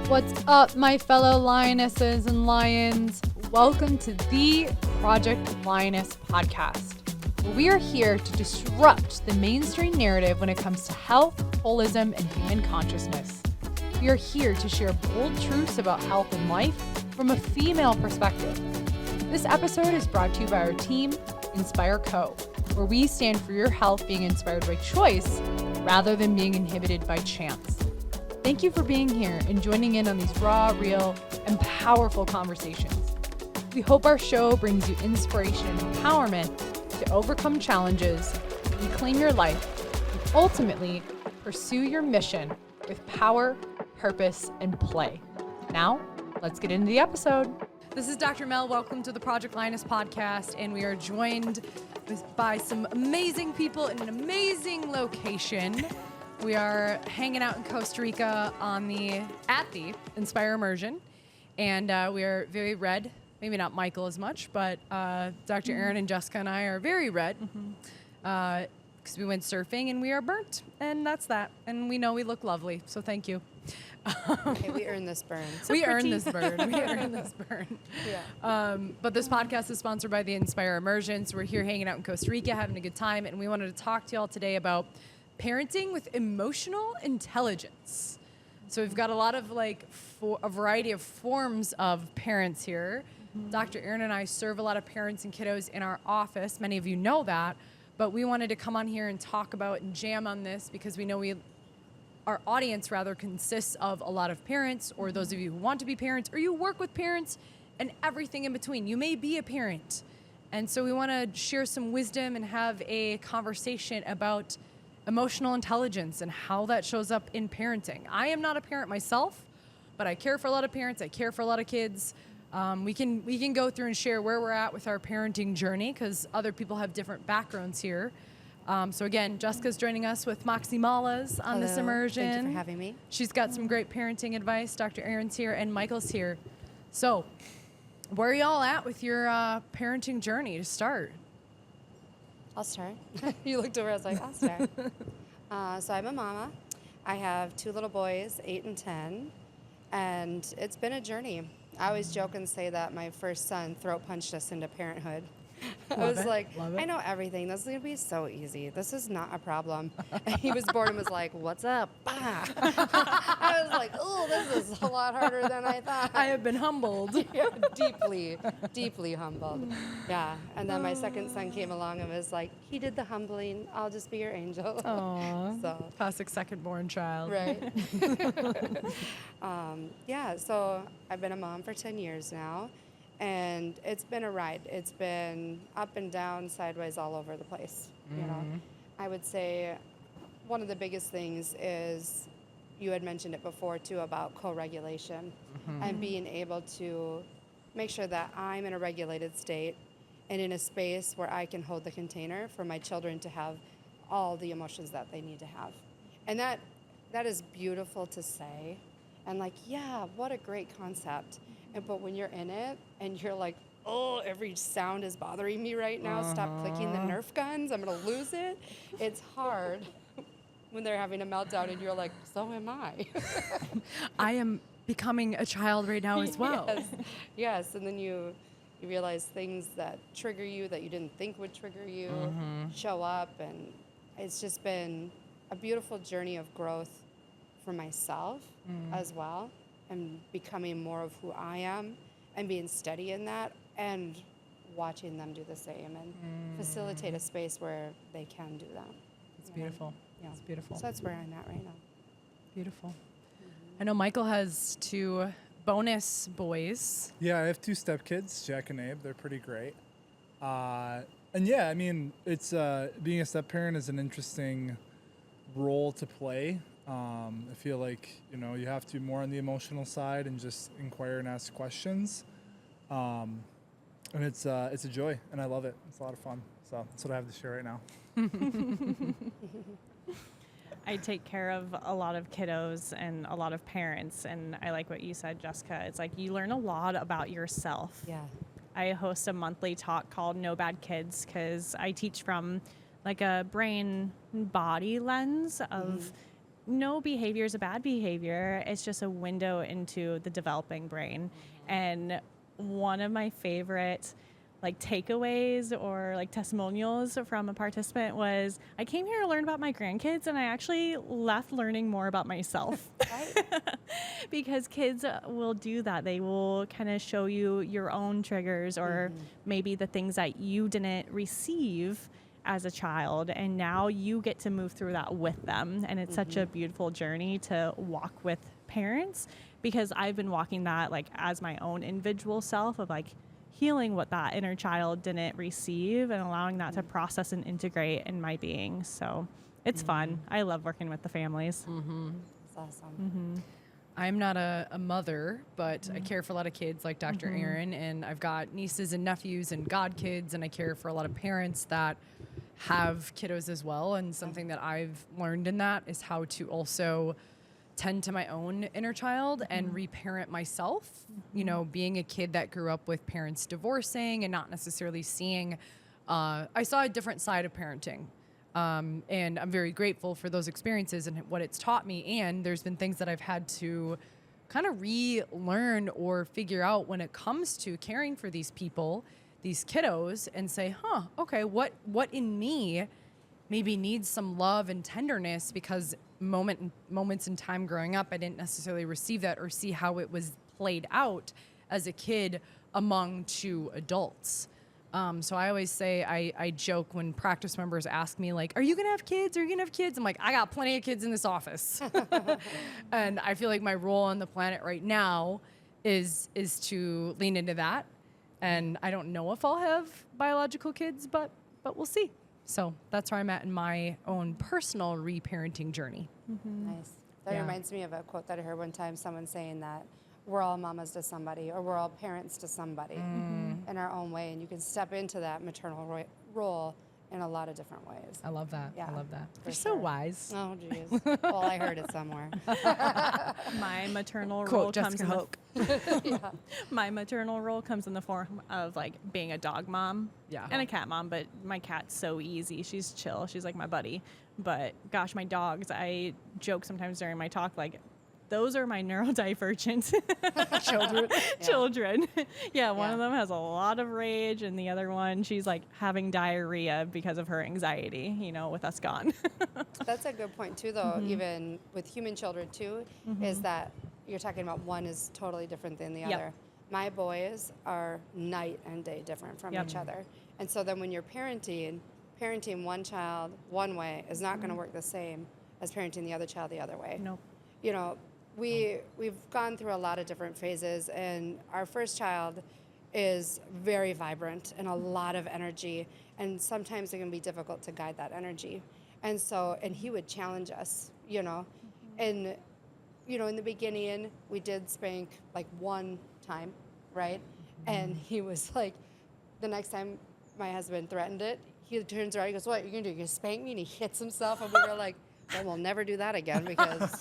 What's up, my fellow lionesses and lions? Welcome to the Project Lioness podcast, where we are here to disrupt the mainstream narrative when it comes to health, holism, and human consciousness. We are here to share bold truths about health and life from a female perspective. This episode is brought to you by our team, Inspire Co., where we stand for your health being inspired by choice rather than being inhibited by chance. Thank you for being here and joining in on these raw, real, and powerful conversations. We hope our show brings you inspiration and empowerment to overcome challenges, reclaim your life, and ultimately pursue your mission with power, purpose, and play. Now, let's get into the episode. This is Dr. Mel. Welcome to the Project Lioness podcast, and we are joined by some amazing people in an amazing location. We are hanging out in Costa Rica at the Inspire Immersion, and we are very red. Maybe not Michael as much, but Dr. Aryn and Jessica and I are very red because we went surfing and we are burnt, and that's that. And we know we look lovely, so thank you. Okay, we earned this burn. We earned this burn. Yeah. But this podcast is sponsored by the Inspire Immersion, so we're here hanging out in Costa Rica, having a good time, and we wanted to talk to y'all today about parenting with emotional intelligence. So we've got a lot of a variety of forms of parents here. Dr. Aryn and I serve a lot of parents and kiddos in our office. Many of you know that, but we wanted to come on here and talk about and jam on this because we know our audience rather consists of a lot of parents, or those of you who want to be parents, or you work with parents and everything in between. You may be a parent. And so we want to share some wisdom and have a conversation about emotional intelligence and how that shows up in parenting. I am not a parent myself, but I care for a lot of parents. I care for a lot of kids. We can go through and share where we're at with our parenting journey because other people have different backgrounds here. So again, Jessica's joining us with Moxie Malas on this immersion. Thank you for having me. She's got some great parenting advice. Dr. Aryn's here and Michael's here. So where are y'all at with your parenting journey to start? I'll start. You looked over, I was like, I'll start. So I'm a mama. I have two little boys, 8 and 10, and it's been a journey. I always joke and say that my first son throat punched us into parenthood. I was like, I know everything. This is going to be so easy. This is not a problem. And he was born and was like, what's up? Bah. I was like, oh, this is a lot harder than I thought. I have been humbled. Yeah, deeply humbled. Yeah. And then my second son came along and was like, he did the humbling. I'll just be your angel. Aww. So classic second-born child. Right. Yeah, so I've been a mom for 10 years now. And it's been a ride. It's been up and down, sideways, all over the place. You know, I would say one of the biggest things is, you had mentioned it before too, about co-regulation and being able to make sure that I'm in a regulated state and in a space where I can hold the container for my children to have all the emotions that they need to have. And that is beautiful to say. And yeah, what a great concept. But when you're in it and you're like, oh, every sound is bothering me right now. Stop clicking the Nerf guns. I'm going to lose it. It's hard when they're having a meltdown and you're like, so am I. I am becoming a child right now as well. Yes. And then you realize things that trigger you that you didn't think would trigger you show up. And it's just been a beautiful journey of growth for myself as well. And becoming more of who I am and being steady in that and watching them do the same and facilitate a space where they can do that. It's beautiful. Yeah. It's beautiful. So that's where I'm at right now. Beautiful. I know Michael has 2 bonus boys. Yeah, I have 2 stepkids, Jack and Abe. They're pretty great. And yeah, I mean, it's being a step-parent is an interesting role to play. I feel like, you have to be more on the emotional side and just inquire and ask questions. And it's a joy, and I love it. It's a lot of fun. So that's what I have to share right now. I take care of a lot of kiddos and a lot of parents, and I like what you said, Jessica. It's like you learn a lot about yourself. Yeah. I host a monthly talk called No Bad Kids because I teach from a brain body lens of no behavior is a bad behavior. It's just a window into the developing brain. And one of my favorite like takeaways or like testimonials from a participant was, I came here to learn about my grandkids and I actually left learning more about myself. Because kids will do that. They will kind of show you your own triggers or maybe the things that you didn't receive as a child, and now you get to move through that with them. And it's such a beautiful journey to walk with parents, because I've been walking that like as my own individual self of like healing what that inner child didn't receive and allowing that to process and integrate in my being. So it's fun. I love working with the families. It's awesome. I'm not a mother, but I care for a lot of kids like Dr. Aryn, and I've got nieces and nephews and godkids, and I care for a lot of parents that have kiddos as well. And something that I've learned in that is how to also tend to my own inner child and reparent myself. You know, being a kid that grew up with parents divorcing and not necessarily seeing, I saw a different side of parenting. And I'm very grateful for those experiences and what it's taught me. And there's been things that I've had to kind of relearn or figure out when it comes to caring for these people, these kiddos, and say, okay, what in me maybe needs some love and tenderness, because moments in time growing up, I didn't necessarily receive that or see how it was played out as a kid among two adults. So I always say, I joke when practice members ask me like, are you gonna have kids? Are you gonna have kids? I'm like, I got plenty of kids in this office. And I feel like my role on the planet right now is to lean into that. And I don't know if I'll have biological kids, but we'll see. So that's where I'm at in my own personal reparenting journey. Nice. That reminds me of a quote that I heard one time, someone saying that we're all mamas to somebody, or we're all parents to somebody in our own way. And you can step into that maternal role in a lot of different ways. I love that. Yeah, I love that. for You're so sure. wise. Oh, geez. Well, I heard it somewhere. My maternal Quote role comes Jessica in Hoch. my maternal role comes in the form of like being a dog mom and a cat mom, but my cat's so easy. She's chill. She's like my buddy. But gosh, my dogs, I joke sometimes during my talk, like, those are my neurodivergent children. One of them has a lot of rage, and the other one, she's like having diarrhea because of her anxiety, you know, with us gone. That's a good point too, though, even with human children too, is that you're talking about one is totally different than the other. My boys are night and day different from each other. And so then when you're parenting one child one way is not going to work the same as parenting the other child the other way. Nope. You know, we've gone through a lot of different phases, and our first child is very vibrant and a lot of energy, and sometimes it can be difficult to guide that energy. And so, and he would challenge us, you know, and, you know, in the beginning, we did spank like one time, right? And he was like, the next time my husband threatened it, he turns around, he goes, what, you're gonna do, you're gonna spank me? And he hits himself, and we were like, well, we'll never do that again, because,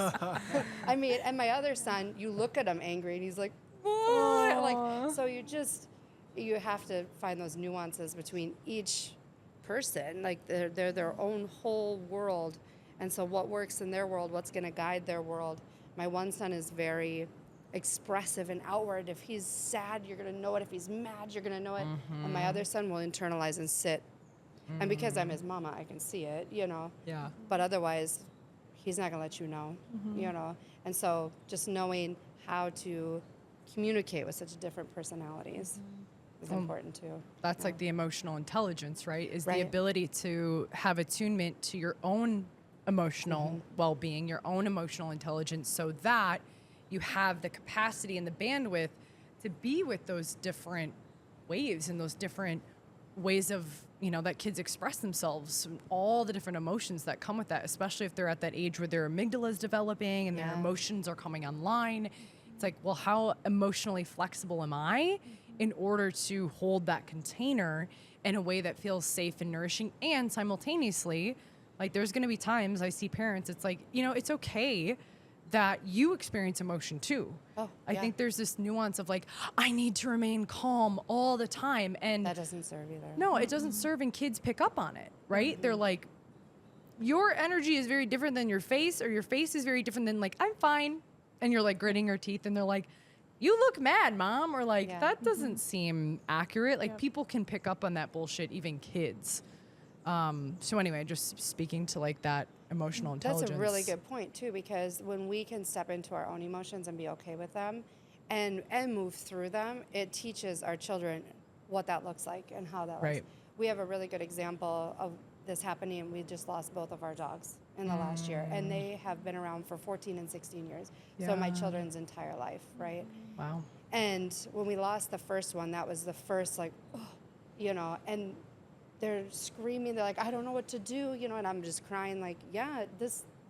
I mean, and my other son, you look at him angry, and he's like, what? Like, so you have to find those nuances between each person. Like, they're their own whole world, and so what works in their world, what's going to guide their world. My one son is very expressive and outward. If he's sad, you're going to know it. If he's mad, you're going to know it. And my other son will internalize and sit. And because I'm his mama, I can see it, you know. Yeah. But otherwise, he's not going to let you know, you know. And so just knowing how to communicate with such different personalities is important too. That's like the emotional intelligence, right? Is the Right. ability to have attunement to your own emotional well-being, your own emotional intelligence, so that you have the capacity and the bandwidth to be with those different waves and those different ways of, you know, that kids express themselves, and all the different emotions that come with that, especially if they're at that age where their amygdala is developing and their emotions are coming online. It's like, well, how emotionally flexible am I in order to hold that container in a way that feels safe and nourishing? And simultaneously, like, there's going to be times I see parents, it's like, you know, it's okay that you experience emotion too. I think there's this nuance of like, I need to remain calm all the time. And that doesn't serve either. no, it doesn't serve, and kids pick up on it, right? They're like, your energy is very different than your face, or your face is very different than like, I'm fine. And you're like gritting your teeth and they're like, you look mad, Mom. Or like, Yeah. that doesn't seem accurate. Like people can pick up on that bullshit, even kids. So anyway, just speaking to like that emotional intelligence. That's a really good point too, because when we can step into our own emotions and be okay with them and move through them, it teaches our children what that looks like and how that Right. looks. We have a really good example of this happening. We just lost both of our dogs in the last year, and they have been around for 14 and 16 years. So my children's entire life, right? Wow. And when we lost the first one, that was the first, like, oh, you know, and they're screaming. They're like, I don't know what to do, you know, and I'm just crying like, yeah,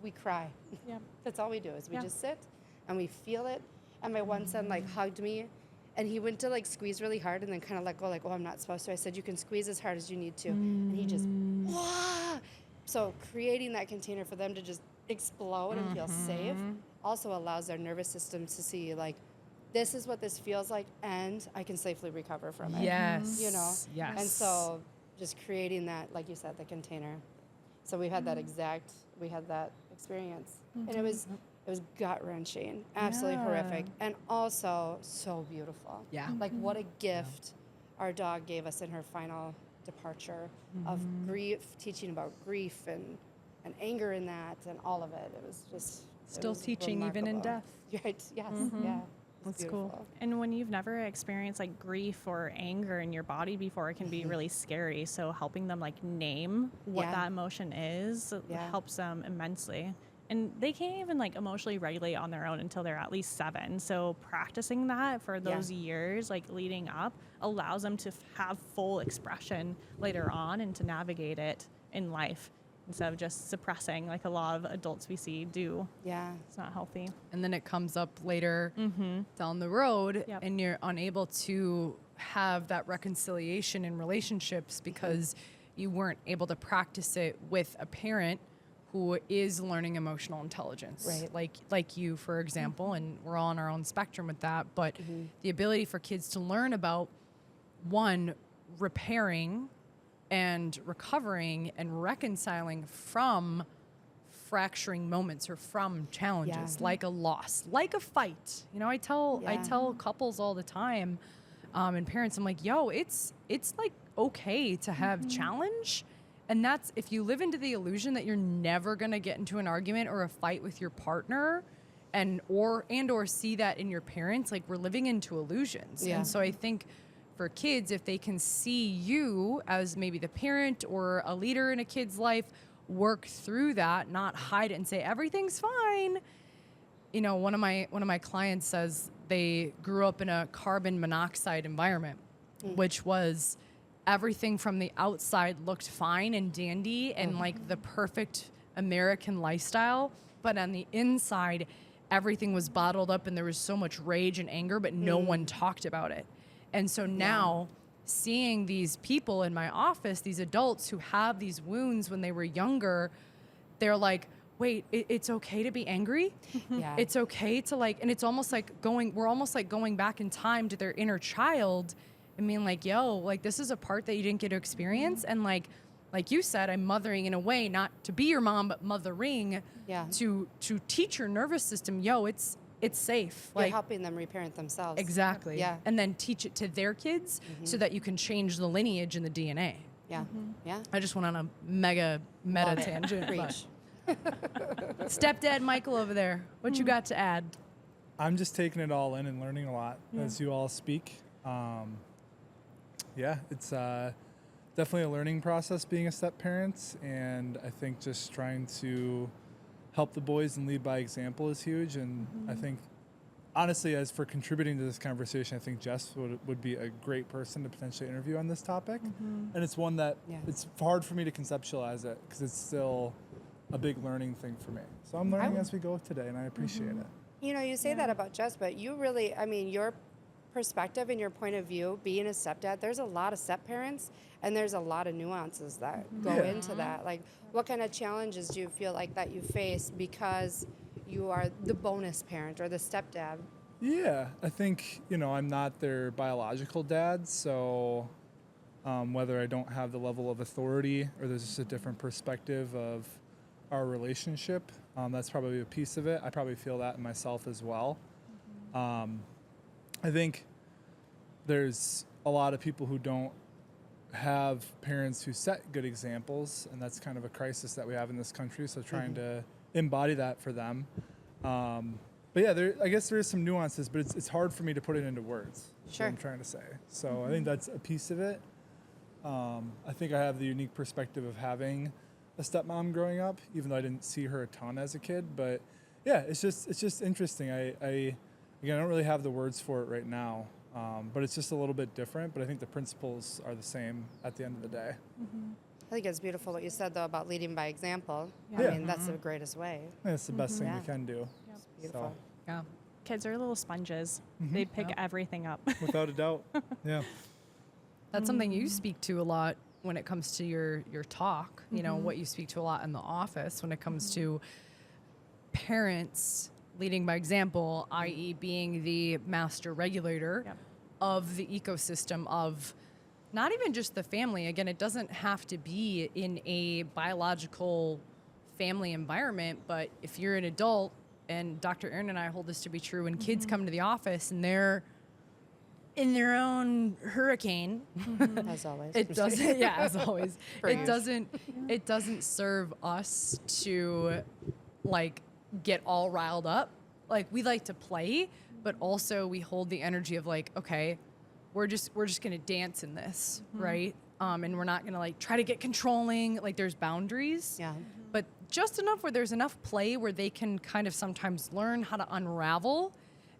we cry. Yeah. That's all we do is we Yeah. just sit and we feel it. And my one son like hugged me, and he went to like squeeze really hard and then kind of let go, like, oh, I'm not supposed to. I said, you can squeeze as hard as you need to. And he just, wah! So creating that container for them to just explode and feel safe also allows their nervous system to see, like, this is what this feels like, and I can safely recover from it. Yes. You know? Yes. And so just creating that, like you said, the container. So we had that experience. And it was gut-wrenching, absolutely horrific, and also so beautiful. Yeah. Like, what a gift our dog gave us in her final departure of grief, teaching about grief and anger in that and all of it. It was just Still teaching even in remarkable. death. Right, yes, yeah. It's That's cool. beautiful. And when you've never experienced like grief or anger in your body before, it can be really scary. So helping them like name what Yeah. that emotion is Yeah. helps them immensely. And they can't even like emotionally regulate on their own until they're at least 7. So practicing that for those years, like leading up, allows them to have full expression later on and to navigate it in life instead of just suppressing like a lot of adults we see do. Yeah. It's not healthy. And then it comes up later down the road, Yep. and you're unable to have that reconciliation in relationships because you weren't able to practice it with a parent who is learning emotional intelligence. Right. Like you, for example, and we're all on our own spectrum with that, but the ability for kids to learn about, one, repairing and recovering and reconciling from fracturing moments or from challenges, Yeah. like a loss, like a fight. You know, I tell couples all the time, and parents, I'm like, yo, it's like okay to have challenge. And that's if you live into the illusion that you're never gonna get into an argument or a fight with your partner, and or see that in your parents, like we're living into illusions. Yeah. And so I think for kids, if they can see you as maybe the parent or a leader in a kid's life, work through that, not hide it and say everything's fine. You know, one of my clients says they grew up in a carbon monoxide environment, which was everything from the outside looked fine and dandy and like the perfect American lifestyle, but on the inside, everything was bottled up and there was so much rage and anger, but no one talked about it. And so now seeing these people in my office, these adults who have these wounds when they were younger, they're like, wait, it's okay to be angry? Yeah. It's okay to like, and it's almost like we're almost like going back in time to their inner child and being like, yo, like this is a part that you didn't get to experience. And like you said, I'm mothering in a way, not to be your mom, but mothering to teach your nervous system, yo, it's safe. You're Like helping them reparent themselves. exactly. Yeah. And then teach it to their kids so that you can change the lineage and the DNA. Yeah. Yeah. I just went on a mega meta Love it. tangent. Preach. but Stepdad Michael over there, what you got to add? I'm just taking it all in and learning a lot as you all speak. It's definitely a learning process being a step parent, and I think just trying to help the boys and lead by example is huge. And I think, honestly, as for contributing to this conversation, I think Jess would be a great person to potentially interview on this topic. And it's one that it's hard for me to conceptualize it because it's still a big learning thing for me. So I'm learning as we go today, and I appreciate it. You know, you say that about Jess, but you really, I mean, your perspective and your point of view, being a stepdad, there's a lot of step parents, and there's a lot of nuances that go into that. Like, what kind of challenges do you feel like that you face because you are the bonus parent or the stepdad? Yeah, I think, I'm not their biological dad, so whether I don't have the level of authority or there's just a different perspective of our relationship. That's probably a piece of it. I probably feel that in myself as well. I think there's a lot of people who don't have parents who set good examples, and that's kind of a crisis that we have in this country. So trying to embody that for them. But yeah, I guess there is some nuances, but it's hard for me to put it into words. That's what I'm trying to say. So I think that's a piece of it. I think I have the unique perspective of having a stepmom growing up, even though I didn't see her a ton as a kid. But yeah, it's just interesting. Again, I don't really have the words for it right now, but it's just a little bit different. But I think the principles are the same at the end of the day. I think it's beautiful what you said, though, about leading by example. Yeah. I mean, that's the greatest way. Yeah, it's the best thing Yeah. we can do. It's beautiful. Yeah. Kids are little sponges. They pick everything up. Without a doubt. Yeah. That's something you speak to a lot when it comes to your talk, you know, what you speak to a lot in the office when it comes to parents leading by example, i.e. being the master regulator of the ecosystem of not even just the family. Again, it doesn't have to be in a biological family environment, but if you're an adult, and Dr. Aryn and I hold this to be true, when kids come to the office and they're in their own hurricane, As always. it doesn't, yeah, as always, Pretty it doesn't serve us to like get all riled up. Like we like to play, but also we hold the energy of like, okay, we're just gonna dance in this, right? And we're not gonna like try to get controlling. Like there's boundaries, Yeah. but just enough where there's enough play where they can kind of sometimes learn how to unravel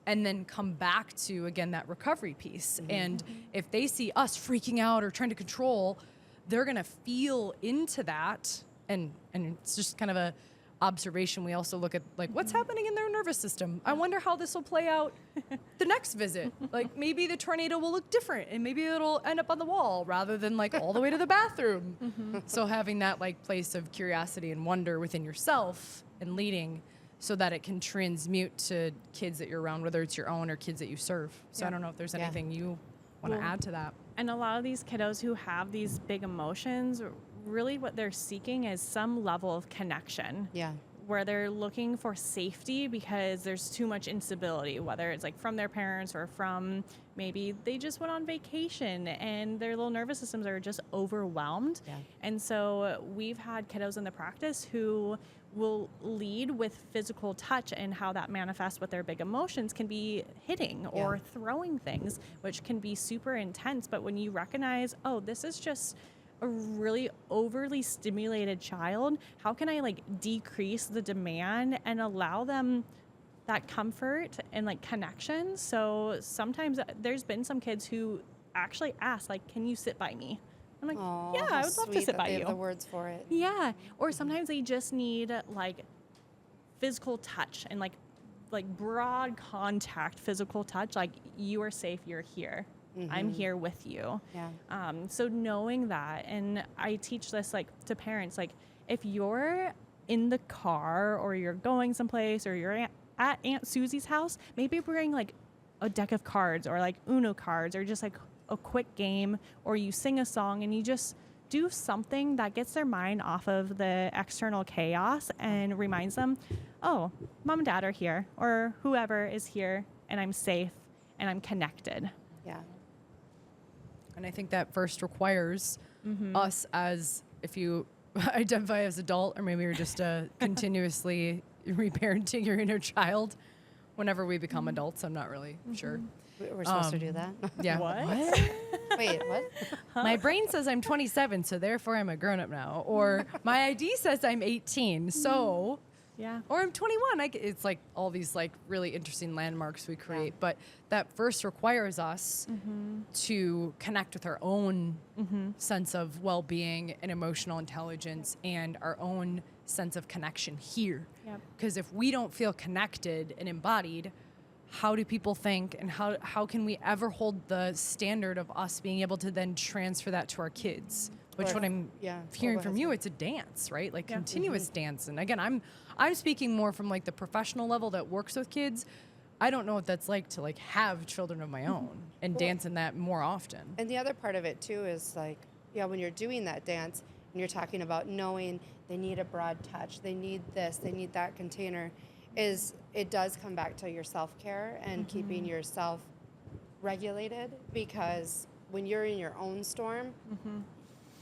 and then come back to, again, that recovery piece. And if they see us freaking out or trying to control, they're going to feel into that. And it's just kind of a observation. We also look at like what's happening in their nervous system. I wonder how this will play out the next visit. Like maybe the tornado will look different and maybe it'll end up on the wall rather than like all the way to the bathroom. So having that like place of curiosity and wonder within yourself and leading so that it can transmute to kids that you're around, whether it's your own or kids that you serve. So I don't know if there's anything you want to add to that. And a lot of these kiddos who have these big emotions, really what they're seeking is some level of connection. Yeah. Where they're looking for safety because there's too much instability, whether it's like from their parents or from maybe they just went on vacation and their little nervous systems are just overwhelmed. Yeah. And so we've had kiddos in the practice who will lead with physical touch, and how that manifests with their big emotions can be hitting or throwing things, which can be super intense. But when you recognize, oh, this is just a really overly stimulated child, how can I like decrease the demand and allow them that comfort and like connection? So sometimes there's been some kids who actually ask like, can you sit by me? I'm like, Aw, yeah, how I would love to sweet sit that by they you. have the words for it. Yeah. Or sometimes they just need like physical touch and like broad contact, physical touch. Like you are safe, you're here. I'm here with you. Yeah. So knowing that, and I teach this like to parents, like if you're in the car or you're going someplace or you're at Aunt Susie's house, maybe bring like a deck of cards or like Uno cards or just like a quick game, or you sing a song and you just do something that gets their mind off of the external chaos and reminds them, oh, mom and dad are here, or whoever is here, and I'm safe and I'm connected. Yeah. And I think that first requires us as, if you identify as adult, or maybe you're just continuously reparenting your inner child whenever we become adults. I'm not really sure. We're supposed to do that. Yeah. What? Wait, what? My brain says I'm 27, so therefore I'm a grown-up now. Or my ID says I'm 18, so... Yeah. Or I'm 21. It's like all these like really interesting landmarks we create. But that first requires us to connect with our own sense of well-being and emotional intelligence and our own sense of connection here. Because if we don't feel connected and embodied, how do people think, and how can we ever hold the standard of us being able to then transfer that to our kids? Which, what I'm hearing from you, it's a dance, right? Like continuous dance. And again, I'm speaking more from like the professional level that works with kids. I don't know what that's like to like have children of my own and dance in that more often. And the other part of it too is like, when you're doing that dance, and you're talking about knowing they need a broad touch, they need this, they need that container, is it does come back to your self-care and keeping yourself regulated, because when you're in your own storm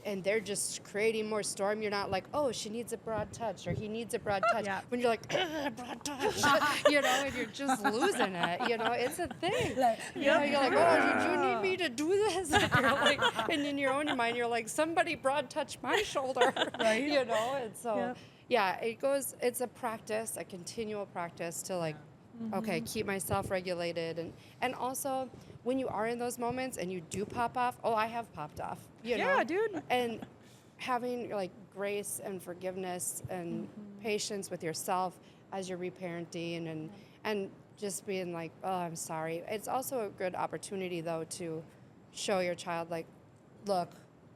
and they're just creating more storm, you're not like, oh, she needs a broad touch or he needs a broad touch. Yeah. When you're like, broad touch, you know, and you're just losing it, you know, it's a thing. You know, you're like, oh, did you need me to do this? And, you're like, and in your own mind, you're like, somebody broad touch my shoulder, right? You know, and so, yeah, it's a practice, a continual practice to like, okay, keep myself regulated. And also, when you are in those moments and you do pop off, oh, I have popped off, you know? Yeah, dude. And having like grace and forgiveness and patience with yourself as you're reparenting and just being like, oh, I'm sorry. It's also a good opportunity, though, to show your child, like, look,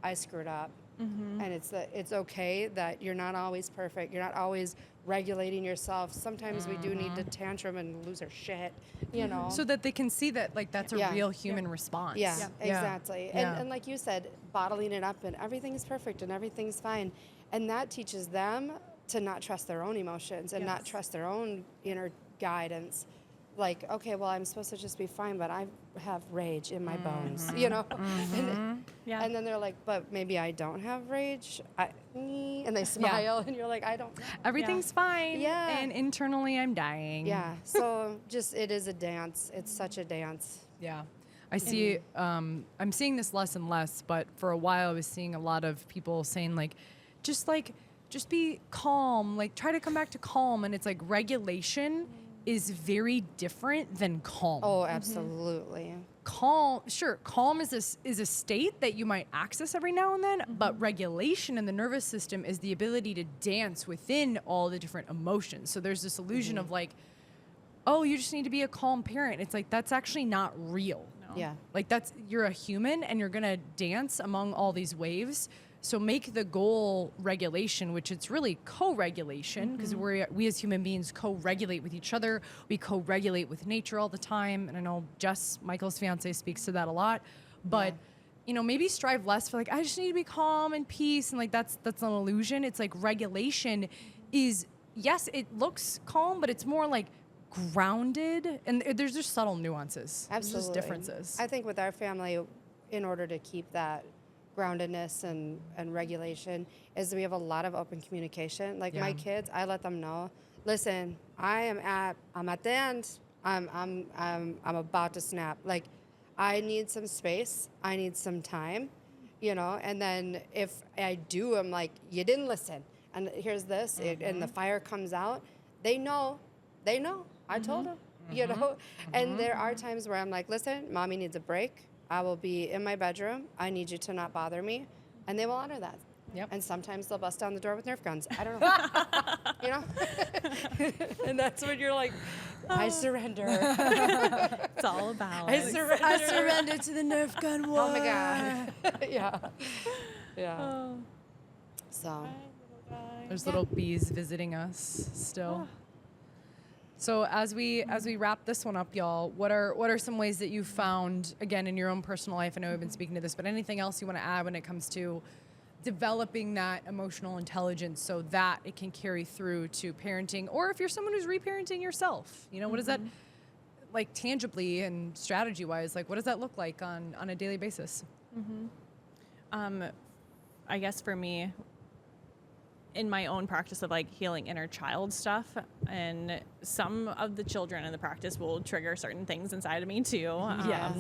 I screwed up. And it's okay that you're not always perfect. You're not always regulating yourself. Sometimes we do need to tantrum and lose our shit, you know. So that they can see that, like, that's a real human response. Yeah, exactly. Yeah. And like you said, bottling it up and everything's perfect and everything's fine. And that teaches them to not trust their own emotions and not trust their own inner guidance. Like, okay, well, I'm supposed to just be fine, but I have rage in my bones, you know? And then they're like, but maybe I don't have rage. And they smile, and you're like, I don't know. Everything's fine. Yeah. And internally, I'm dying. Yeah. So just, it is a dance. It's such a dance. Yeah. I see, I'm seeing this less and less, but for a while I was seeing a lot of people saying just be calm, like try to come back to calm. And it's like regulation is very different than calm. Oh, absolutely. Calm is a state that you might access every now and then, but regulation in the nervous system is the ability to dance within all the different emotions. So there's this illusion of like, oh, you just need to be a calm parent. It's like, that's actually not real. No. Yeah. Like you're a human and you're gonna dance among all these waves. So make the goal regulation, which it's really co-regulation, because we as human beings co-regulate with each other. We co-regulate with nature all the time. And I know Jess, Michael's fiance, speaks to that a lot. But, you know, maybe strive less for like, I just need to be calm and peace. And like, that's an illusion. It's like regulation is, yes, it looks calm, but it's more like grounded. And there's just subtle nuances. Absolutely. There's just differences. I think with our family, in order to keep that groundedness and regulation, is we have a lot of open communication. Like my kids, I let them know, listen, I'm at the end. I'm about to snap. Like, I need some space. I need some time, you know. And then if I do, I'm like, you didn't listen. And here's this, and the fire comes out. They know. I told them, you know. And there are times where I'm like, listen, mommy needs a break. I will be in my bedroom. I need you to not bother me. And they will honor that. Yep. And sometimes they'll bust down the door with Nerf guns. I don't know. You know? And that's when you're like, I surrender. It's all about. I surrender to the Nerf gun war. Oh my God. Yeah. Oh. So. There's little bees visiting us still. So as we wrap this one up, y'all, what are some ways that you found, again, in your own personal life? I know we've been speaking to this, but anything else you want to add when it comes to developing that emotional intelligence so that it can carry through to parenting, or if you're someone who's reparenting yourself, you know, what does that, like, tangibly and strategy-wise, like, what does that look like on a daily basis? I guess for me, in my own practice of like healing inner child stuff, and some of the children in the practice will trigger certain things inside of me too.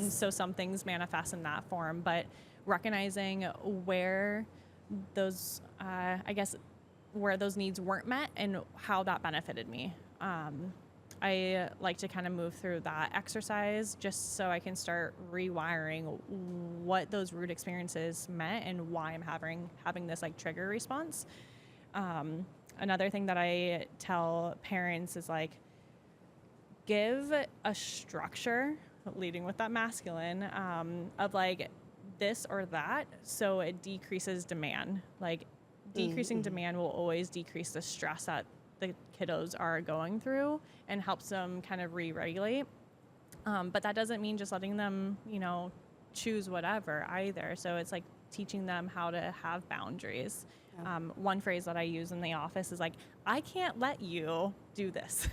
So some things manifest in that form, but recognizing where those, where those needs weren't met and how that benefited me. I like to kind of move through that exercise just so I can start rewiring what those root experiences meant and why I'm having this like trigger response. Another thing that I tell parents is like, give a structure, leading with that masculine, of like this or that, so it decreases demand. Like decreasing demand will always decrease the stress that the kiddos are going through and helps them kind of re-regulate. But that doesn't mean just letting them, you know, choose whatever either. So it's like teaching them how to have boundaries One phrase that I use in the office is like, I can't let you do this.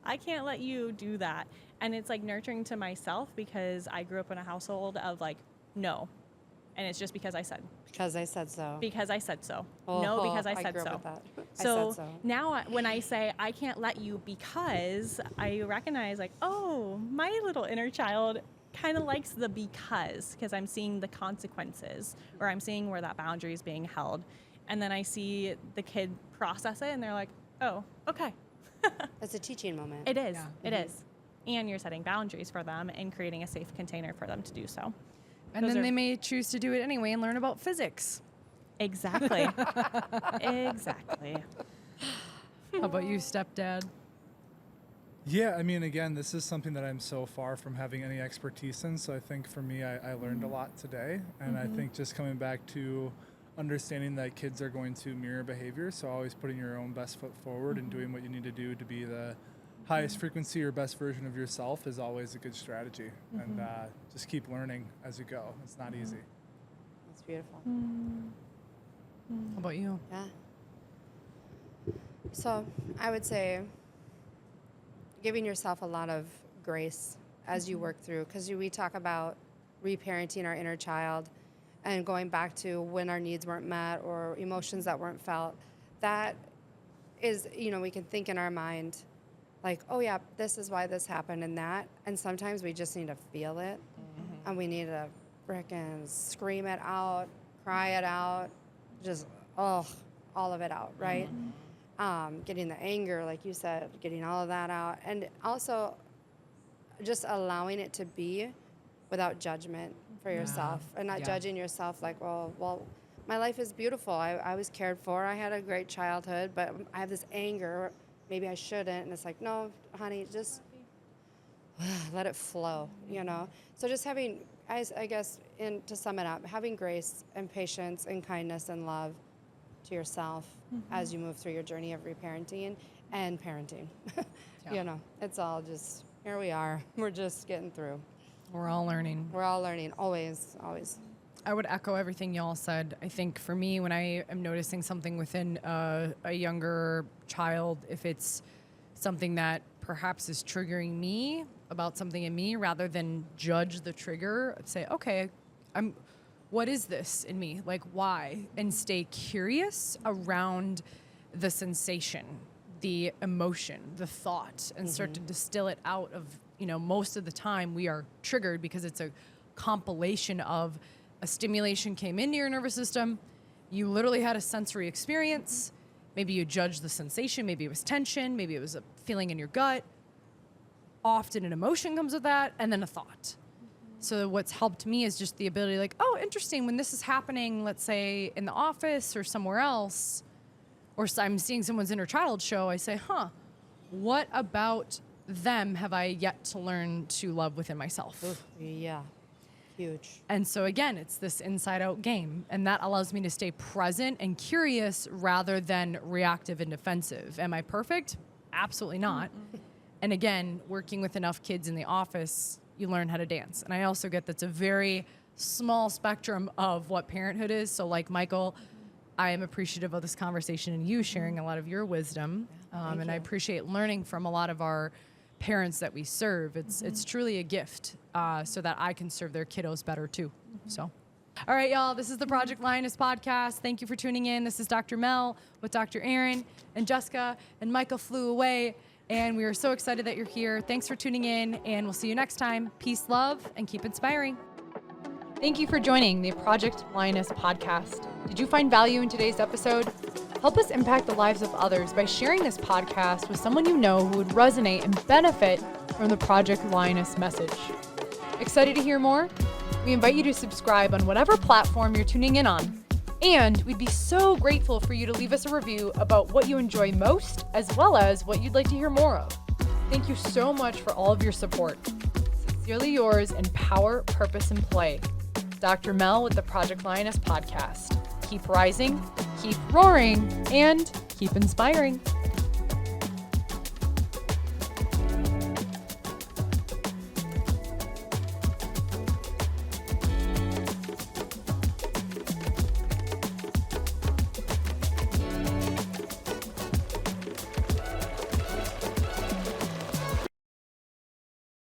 I can't let you do that. And it's like nurturing to myself because I grew up in a household of like, no. And it's just because I said. Because I said so. Because I said so. Oh, no, because I I said grew up so. with that. So, I said so. now when I say I can't let you because, I recognize like, oh, my little inner child kind of likes the because I'm seeing the consequences or I'm seeing where that boundary is being held. And then I see the kid process it and they're like, oh, okay. It's a teaching moment. It is. Yeah. It is. And you're setting boundaries for them and creating a safe container for them to do so. And then they may choose to do it anyway and learn about physics. Exactly. Exactly. How about you, stepdad? Yeah, I mean, again, this is something that I'm so far from having any expertise in. So I think for me, I learned a lot today. And I think just coming back to understanding that kids are going to mirror behavior. So always putting your own best foot forward and doing what you need to do to be the highest frequency or best version of yourself is always a good strategy. And just keep learning as you go. It's not easy. It's beautiful. How about you? Yeah. So I would say giving yourself a lot of grace as you work through, because we talk about reparenting our inner child and going back to when our needs weren't met or emotions that weren't felt. That is, we can think in our mind like, oh yeah, this is why this happened and that. And sometimes we just need to feel it and we need to frickin' scream it out, cry it out, just, all of it out, right? Getting the anger, like you said, getting all of that out. And also just allowing it to be without judgment for yourself and not judging yourself like, well, my life is beautiful. I was cared for. I had a great childhood, but I have this anger. Maybe I shouldn't. And it's like, no, honey, just let it flow, So just having, I guess, to sum it up, having grace and patience and kindness and love to yourself as you move through your journey of reparenting and parenting. It's all just, here we are. We're just getting through. We're all learning. We're all learning, always, always. I would echo everything y'all said. I think for me, when I am noticing something within a younger child, if it's something that perhaps is triggering me about something in me, rather than judge the trigger, I'd say, okay, what is this in me? Like, why? And stay curious around the sensation, the emotion, the thought, and start to distill it out of, most of the time we are triggered because it's a compilation of a stimulation came into your nervous system. You literally had a sensory experience. Maybe you judged the sensation. Maybe it was tension. Maybe it was a feeling in your gut. Often an emotion comes with that, and then a thought. So what's helped me is just the ability, like, oh, interesting, when this is happening, let's say in the office or somewhere else, or I'm seeing someone's inner child show, I say, what about them have I yet to learn to love within myself? Yeah, huge. And so again, it's this inside-out game, and that allows me to stay present and curious rather than reactive and defensive. Am I perfect? Absolutely not. And again, working with enough kids in the office, you learn how to dance. And I also get that's a very small spectrum of what parenthood is. So like Michael, I am appreciative of this conversation and you sharing a lot of your wisdom. And I appreciate learning from a lot of our parents that we serve. It's truly a gift so that I can serve their kiddos better too. So, all right, y'all, this is the Project Lioness podcast. Thank you for tuning in. This is Dr. Mel with Dr. Aryn and Jessica, and Michael flew away. And we are so excited that you're here. Thanks for tuning in, and we'll see you next time. Peace, love, and keep inspiring. Thank you for joining the Project Lioness podcast. Did you find value in today's episode? Help us impact the lives of others by sharing this podcast with someone you know who would resonate and benefit from the Project Lioness message. Excited to hear more? We invite you to subscribe on whatever platform you're tuning in on. And we'd be so grateful for you to leave us a review about what you enjoy most, as well as what you'd like to hear more of. Thank you so much for all of your support. Sincerely yours in power, purpose, and play. Dr. Mel with the Project Lioness podcast. Keep rising, keep roaring, and keep inspiring.